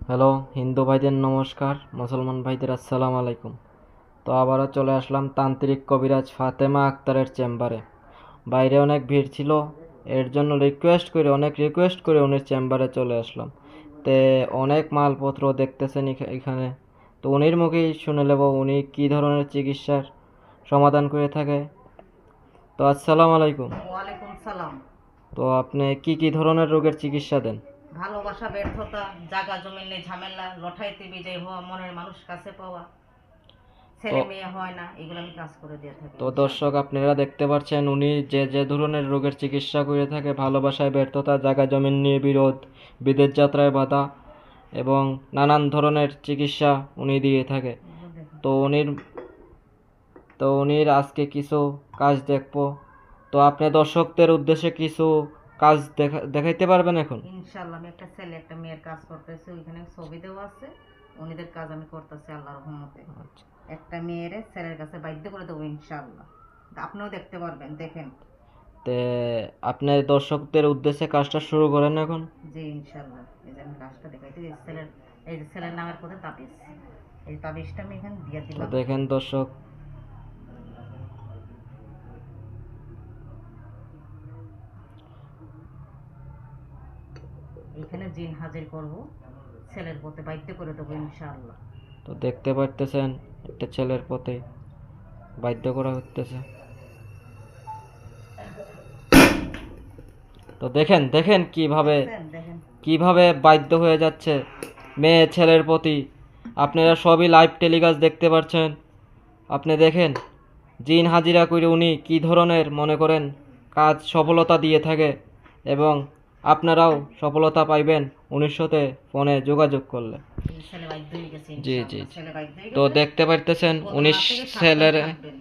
Hello, Hindu ভাইদের নমস্কার, মুসলমান ভাইদের আসসালামু আলাইকুম। তো আবারও চলে আসলাম তান্ত্রিক কবিরাজ ফাতেমা আক্তারের চেম্বারে। বাইরে অনেক ভিড় ছিল, এর জন্য অনেক রিকোয়েস্ট করে উনির চেম্বারে চলে আসলাম। তে অনেক মালপত্র দেখতেছেন এখানে। তো উনির মুখেই শুনে নেব উনি কী ধরনের চিকিৎসার সমাধান করে থাকে। তো আসসালামু আলাইকুম। ওয়ালাইকুম সালাম। তো আপনি কি ধরনের রোগের চিকিৎসা দেন? ভালোবাসা ব্যর্থতা, জাগা জমিন নিয়ে ঝামেলা, লঠাইতে বিজয় হওয়া, মনের মানুষ কাছে পাওয়া, তো ছেলে মেয়ে হয় না, এগুলো আমি কাজ করে দিয়ে থাকি তো দর্শক ইনশাআল্লাহ। আপনারা দেখতে পাচ্ছেন উনি যে ধরনের রোগের চিকিৎসা করে থাকে, ভালোবাসায় ব্যর্থতা, জায়গা জমিন নিয়ে বিরোধ, বিদেশ যাত্রায় বাধা এবং নানান ধরনের চিকিৎসা উনি দিয়ে থাকে। তো উনির তো উনির আজকে কিছু কাজ দেখবো। তো আপনি দর্শকদের উদ্দেশ্যে কিছু কাজ দেখাইতে পারবেন এখন? ইনশাআল্লাহ আমি একটা ছেলে একটা মেয়ের কাজ করতেছি, ওইখানে ছবি দেওয়া আছে, উনিদের কাজ আমি করতেছি আল্লাহর রহমতে। আচ্ছা। একটা মেয়ের ছেলের কাছে বাধ্য করে দেবো ইনশাআল্লাহ। আপনিও দেখতে পারবেন, দেখেন। তে আপনি দর্শকদের উদ্দেশ্যে কাজটা শুরু করেন এখন। জি ইনশাআল্লাহ। এই যে আমি কাজটা দেখাইতে, এই যে ছেলের নামের পথে তাবিজ, এই তাবিজটা আমি এখানে দিয়ে তো দিলাম। দেখেন দর্শক, এখানে জিন হাজির করব, ছেলের পথে বাধ্য করে দেবো ইনশাআল্লাহ। তো দেখতে পারতেছেন একটা ছেলের পথে বাধ্য করা হতেছে। তো দেখেন দেখেন কিভাবে দেখছেন, দেখেন। কিভাবে বাধ্য হয়ে যাচ্ছে মেয়ে ছেলের প্রতি। আপনারা সবই লাইভ টেলিকাস্ট দেখতে পাচ্ছেন। আপনি দেখেন জিন হাজিরা করে উনি কি ধরনের মনে করেন কাজ সফলতা দিয়ে থাকে এবং আপনারাও সফলতা পাইবেন উনির সাথে ফোনে যোগাযোগ করলে। এই ছেলে বাধ্য হয়ে গেছে জি জি ইনশাআল্লাহ, জি। ছেলে বাধ্য হয়ে তো গেছে। দেখতে পারতেছেন উনি প্রতারণা থেকে সাবধান ছেলের থাকবেন।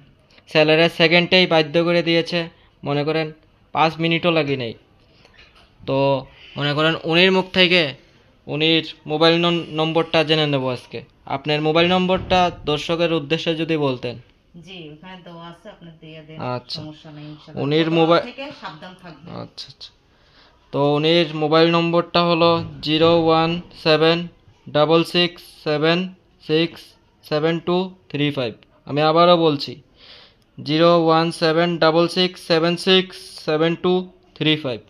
ছেলের সেকেন্ডেই বাধ্য করে দিয়েছে। মনে করেন 5 মিনিটও লাগে নেই। তো মনে করেন উনির মুখ থেকে উনির মোবাইল নম্বরটা জেনে নেব আজকে। আপনার মোবাইল নম্বরটা দর্শকের উদ্দেশ্যে যদি বলতেন। জি ওখানে দেওয়া আছে, আপনি দিয়ে দেন, আচ্ছা। সমস্যা নেই ইনশাআল্লাহ। উনির প্রতারণা মোবাইল থেকে সাবধান থাকবেন। আচ্ছা আচ্ছা। তো উনির মোবাইল নম্বরটা হলো 01766767235। আমি আবারও বলছি 01766767235।